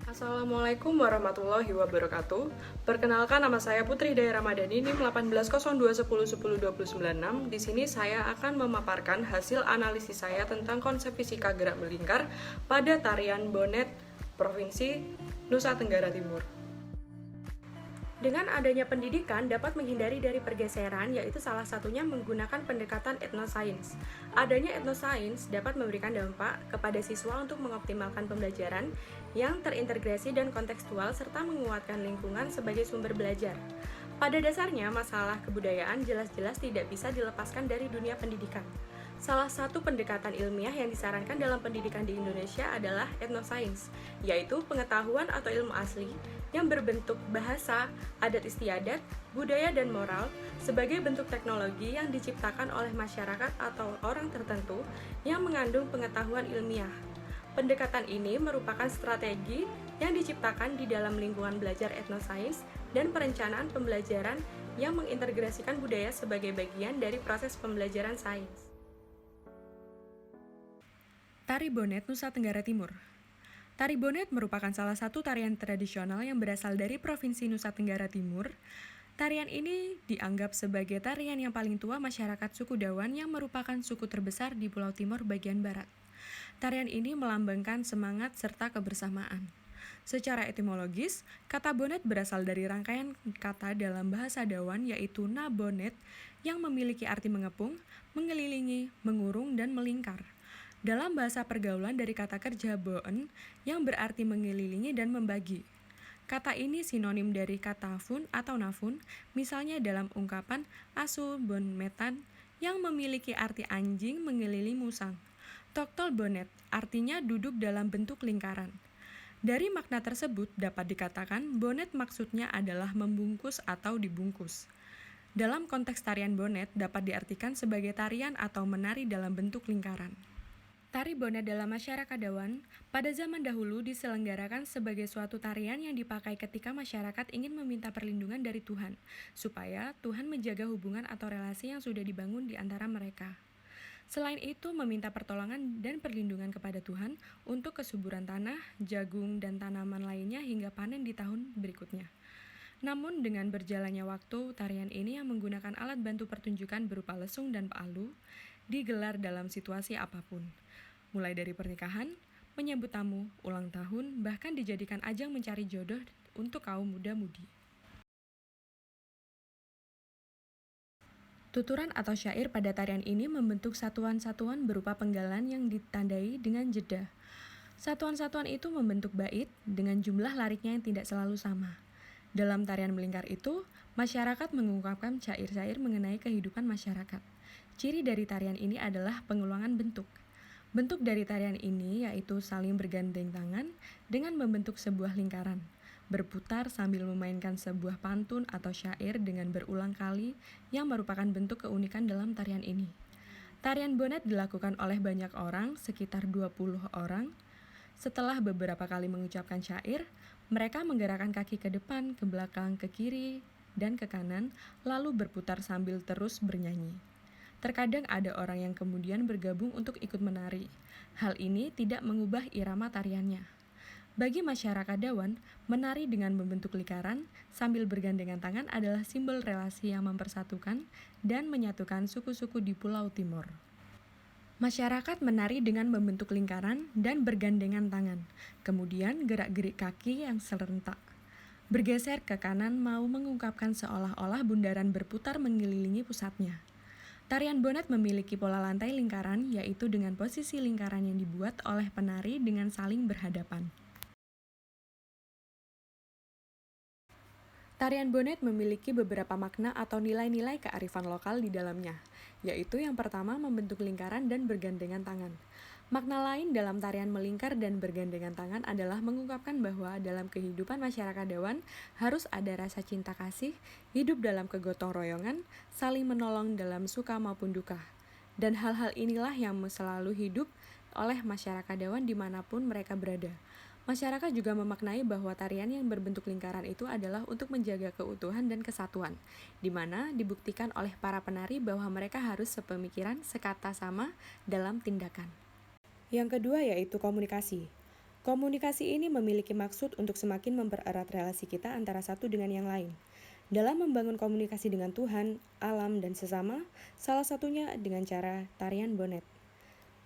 Assalamualaikum warahmatullahi wabarakatuh. Perkenalkan, nama saya Putri Daya Ramadhani, NIM 180210102096. Di sini saya akan memaparkan hasil analisis saya tentang konsep fisika gerak melingkar pada tarian Bonnet, Provinsi Nusa Tenggara Timur. Dengan adanya pendidikan dapat menghindari dari pergeseran, yaitu salah satunya menggunakan pendekatan etnosains. Adanya etnosains dapat memberikan dampak kepada siswa untuk mengoptimalkan pembelajaran yang terintegrasi dan kontekstual serta menguatkan lingkungan sebagai sumber belajar. Pada dasarnya, masalah kebudayaan jelas-jelas tidak bisa dilepaskan dari dunia pendidikan. Salah satu pendekatan ilmiah yang disarankan dalam pendidikan di Indonesia adalah etnosains, yaitu pengetahuan atau ilmu asli yang berbentuk bahasa, adat istiadat, budaya, dan moral sebagai bentuk teknologi yang diciptakan oleh masyarakat atau orang tertentu yang mengandung pengetahuan ilmiah. Pendekatan ini merupakan strategi yang diciptakan di dalam lingkungan belajar etnosains dan perencanaan pembelajaran yang mengintegrasikan budaya sebagai bagian dari proses pembelajaran sains. Tari Bonnet, Nusa Tenggara Timur. Tari Bonnet merupakan salah satu tarian tradisional yang berasal dari Provinsi Nusa Tenggara Timur. Tarian ini dianggap sebagai tarian yang paling tua masyarakat suku Dawan yang merupakan suku terbesar di Pulau Timur bagian barat. Tarian ini melambangkan semangat serta kebersamaan. Secara etimologis, kata bonnet berasal dari rangkaian kata dalam bahasa Dawan yaitu na bonnet yang memiliki arti mengepung, mengelilingi, mengurung, dan melingkar. Dalam bahasa pergaulan dari kata kerja boen yang berarti mengelilingi dan membagi. Kata ini sinonim dari kata fun atau nafun, misalnya dalam ungkapan asu bon metan yang memiliki arti anjing mengelilingi musang. Toktol bonnet artinya duduk dalam bentuk lingkaran. Dari makna tersebut dapat dikatakan bonnet maksudnya adalah membungkus atau dibungkus. Dalam konteks tarian bonnet dapat diartikan sebagai tarian atau menari dalam bentuk lingkaran. Tari Bonnet dalam masyarakat Dawan pada zaman dahulu diselenggarakan sebagai suatu tarian yang dipakai ketika masyarakat ingin meminta perlindungan dari Tuhan, supaya Tuhan menjaga hubungan atau relasi yang sudah dibangun di antara mereka. Selain itu, meminta pertolongan dan perlindungan kepada Tuhan untuk kesuburan tanah, jagung, dan tanaman lainnya hingga panen di tahun berikutnya. Namun dengan berjalannya waktu, tarian ini yang menggunakan alat bantu pertunjukan berupa lesung dan palu digelar dalam situasi apapun. Mulai dari pernikahan, menyambut tamu, ulang tahun, bahkan dijadikan ajang mencari jodoh untuk kaum muda-mudi. Tuturan atau syair pada tarian ini membentuk satuan-satuan berupa penggalan yang ditandai dengan jeda. Satuan-satuan itu membentuk bait dengan jumlah lariknya yang tidak selalu sama. Dalam tarian melingkar itu, masyarakat mengungkapkan syair-syair mengenai kehidupan masyarakat. Ciri dari tarian ini adalah pengulangan bentuk. Bentuk dari tarian ini yaitu saling bergandeng tangan dengan membentuk sebuah lingkaran, berputar sambil memainkan sebuah pantun atau syair dengan berulang kali yang merupakan bentuk keunikan dalam tarian ini. Tarian bonnet dilakukan oleh banyak orang, sekitar 20 orang. Setelah beberapa kali mengucapkan syair, mereka menggerakkan kaki ke depan, ke belakang, ke kiri, dan ke kanan, lalu berputar sambil terus bernyanyi. Terkadang ada orang yang kemudian bergabung untuk ikut menari. Hal ini tidak mengubah irama tariannya. Bagi masyarakat Dawan, menari dengan membentuk lingkaran sambil bergandengan tangan adalah simbol relasi yang mempersatukan dan menyatukan suku-suku di Pulau Timur. Masyarakat menari dengan membentuk lingkaran dan bergandengan tangan, kemudian gerak-gerik kaki yang serentak. Bergeser ke kanan mau mengungkapkan seolah-olah bundaran berputar mengelilingi pusatnya. Tarian bonnet memiliki pola lantai lingkaran, yaitu dengan posisi lingkaran yang dibuat oleh penari dengan saling berhadapan. Tarian bonnet memiliki beberapa makna atau nilai-nilai kearifan lokal di dalamnya, yaitu yang pertama membentuk lingkaran dan bergandengan tangan. Makna lain dalam tarian melingkar dan bergandengan tangan adalah mengungkapkan bahwa dalam kehidupan masyarakat Dawan harus ada rasa cinta kasih, hidup dalam kegotong royongan, saling menolong dalam suka maupun duka. Dan hal-hal inilah yang selalu hidup oleh masyarakat Dawan dimanapun mereka berada. Masyarakat juga memaknai bahwa tarian yang berbentuk lingkaran itu adalah untuk menjaga keutuhan dan kesatuan, di mana dibuktikan oleh para penari bahwa mereka harus sepemikiran, sekata sama dalam tindakan. Yang kedua yaitu komunikasi. Komunikasi ini memiliki maksud untuk semakin mempererat relasi kita antara satu dengan yang lain. Dalam membangun komunikasi dengan Tuhan, alam, dan sesama, salah satunya dengan cara tarian bonet.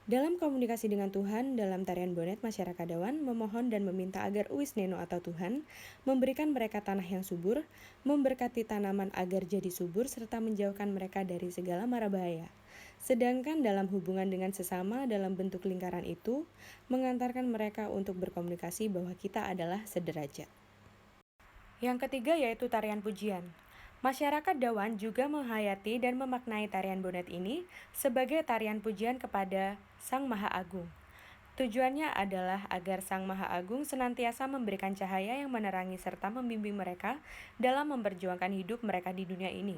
Dalam komunikasi dengan Tuhan, dalam tarian bonet, masyarakat Dawan memohon dan meminta agar Uwisneno atau Tuhan memberikan mereka tanah yang subur, memberkati tanaman agar jadi subur, serta menjauhkan mereka dari segala mara bahaya. Sedangkan dalam hubungan dengan sesama dalam bentuk lingkaran itu, mengantarkan mereka untuk berkomunikasi bahwa kita adalah sederajat. Yang ketiga yaitu tarian pujian. Masyarakat Dawan juga menghayati dan memaknai tarian bonet ini sebagai tarian pujian kepada Sang Maha Agung. Tujuannya adalah agar Sang Maha Agung senantiasa memberikan cahaya yang menerangi serta membimbing mereka dalam memperjuangkan hidup mereka di dunia ini.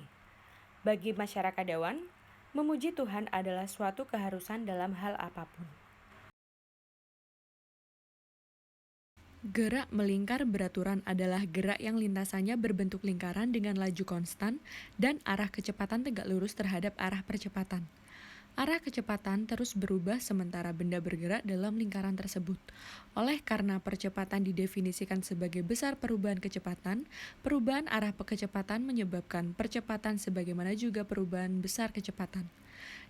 Bagi masyarakat Dawan, memuji Tuhan adalah suatu keharusan dalam hal apapun. Gerak melingkar beraturan adalah gerak yang lintasannya berbentuk lingkaran dengan laju konstan dan arah kecepatan tegak lurus terhadap arah percepatan. Arah kecepatan terus berubah sementara benda bergerak dalam lingkaran tersebut. Oleh karena percepatan didefinisikan sebagai besar perubahan kecepatan, perubahan arah kecepatan menyebabkan percepatan sebagaimana juga perubahan besar kecepatan.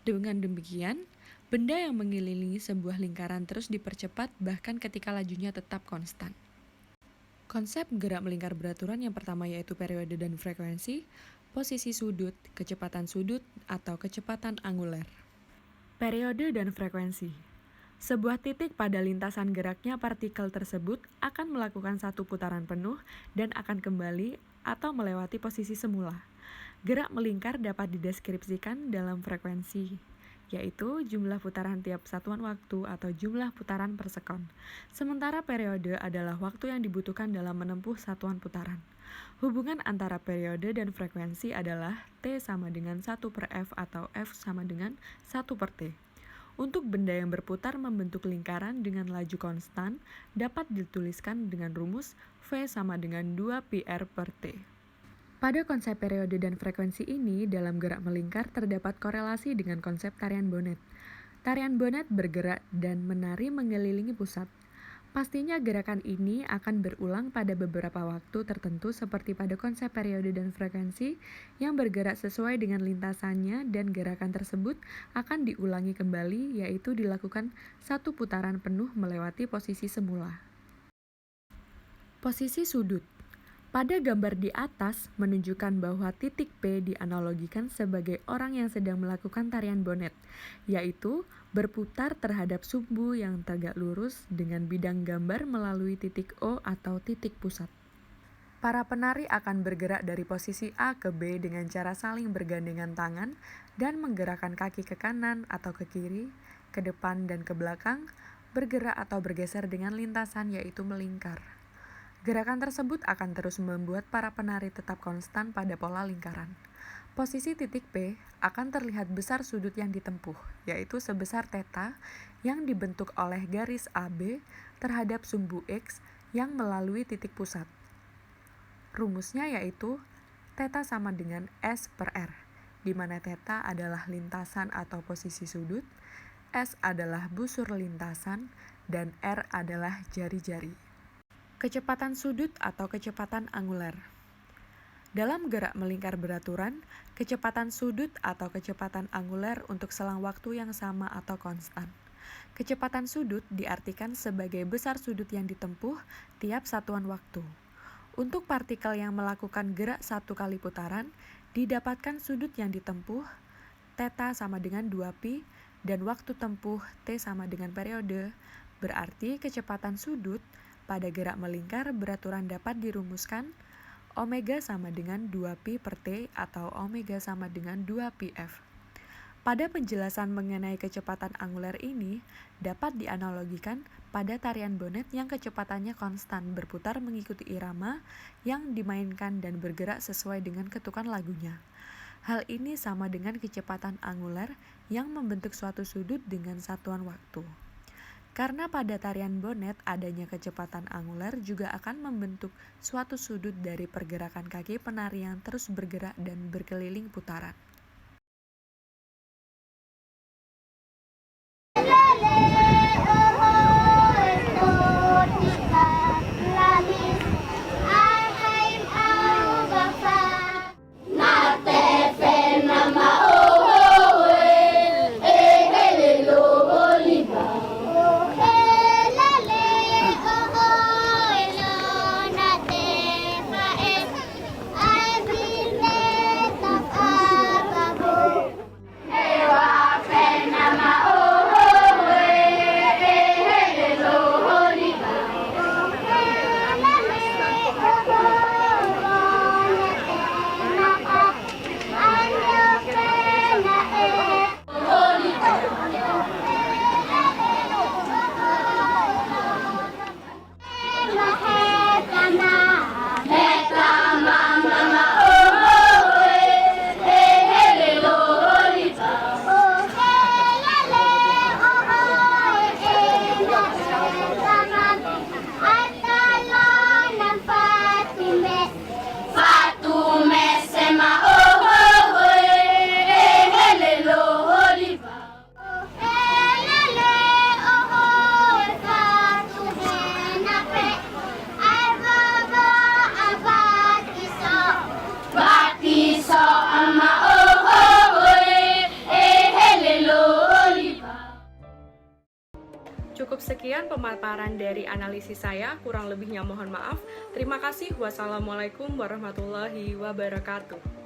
Dengan demikian, benda yang mengelilingi sebuah lingkaran terus dipercepat bahkan ketika lajunya tetap konstan. Konsep gerak melingkar beraturan yang pertama yaitu periode dan frekuensi, posisi sudut, kecepatan sudut, atau kecepatan anguler. Periode dan frekuensi. Sebuah titik pada lintasan geraknya partikel tersebut akan melakukan satu putaran penuh dan akan kembali atau melewati posisi semula. Gerak melingkar dapat dideskripsikan dalam frekuensi, yaitu jumlah putaran tiap satuan waktu atau jumlah putaran per sekon. Sementara periode adalah waktu yang dibutuhkan dalam menempuh satuan putaran. Hubungan antara periode dan frekuensi adalah T sama dengan 1 per F atau F sama dengan 1 per T. Untuk benda yang berputar membentuk lingkaran dengan laju konstan dapat dituliskan dengan rumus V sama dengan 2 PR per T. Pada konsep periode dan frekuensi ini, dalam gerak melingkar terdapat korelasi dengan konsep tarian bonet. Tarian bonet bergerak dan menari mengelilingi pusat. Pastinya gerakan ini akan berulang pada beberapa waktu tertentu seperti pada konsep periode dan frekuensi yang bergerak sesuai dengan lintasannya dan gerakan tersebut akan diulangi kembali yaitu dilakukan satu putaran penuh melewati posisi semula. Posisi sudut. Pada gambar di atas menunjukkan bahwa titik P dianalogikan sebagai orang yang sedang melakukan tarian bonet, yaitu berputar terhadap sumbu yang tegak lurus dengan bidang gambar melalui titik O atau titik pusat. Para penari akan bergerak dari posisi A ke B dengan cara saling bergandengan tangan dan menggerakkan kaki ke kanan atau ke kiri, ke depan dan ke belakang, bergerak atau bergeser dengan lintasan yaitu melingkar. Gerakan tersebut akan terus membuat para penari tetap konstan pada pola lingkaran. Posisi titik P akan terlihat besar sudut yang ditempuh, yaitu sebesar θ yang dibentuk oleh garis AB terhadap sumbu X yang melalui titik pusat. Rumusnya yaitu θ sama dengan S per R, di mana θ adalah lintasan atau posisi sudut, S adalah busur lintasan, dan R adalah jari-jari. Kecepatan sudut atau kecepatan anguler. Dalam gerak melingkar beraturan, kecepatan sudut atau kecepatan anguler untuk selang waktu yang sama atau konstan. Kecepatan sudut diartikan sebagai besar sudut yang ditempuh tiap satuan waktu. Untuk partikel yang melakukan gerak satu kali putaran, didapatkan sudut yang ditempuh θ sama dengan 2π dan waktu tempuh T sama dengan periode. Berarti kecepatan sudut pada gerak melingkar beraturan dapat dirumuskan omega sama dengan 2π per T atau omega sama dengan 2πf. Pada penjelasan mengenai kecepatan anguler ini dapat dianalogikan pada tarian bonet yang kecepatannya konstan berputar mengikuti irama yang dimainkan dan bergerak sesuai dengan ketukan lagunya. Hal ini sama dengan kecepatan anguler yang membentuk suatu sudut dengan satuan waktu. Karena pada tarian bonet adanya kecepatan anguler juga akan membentuk suatu sudut dari pergerakan kaki penari yang terus bergerak dan berkeliling putaran. Sekian pemaparan dari analisis saya, kurang lebihnya mohon maaf. Terima kasih. Wassalamualaikum warahmatullahi wabarakatuh.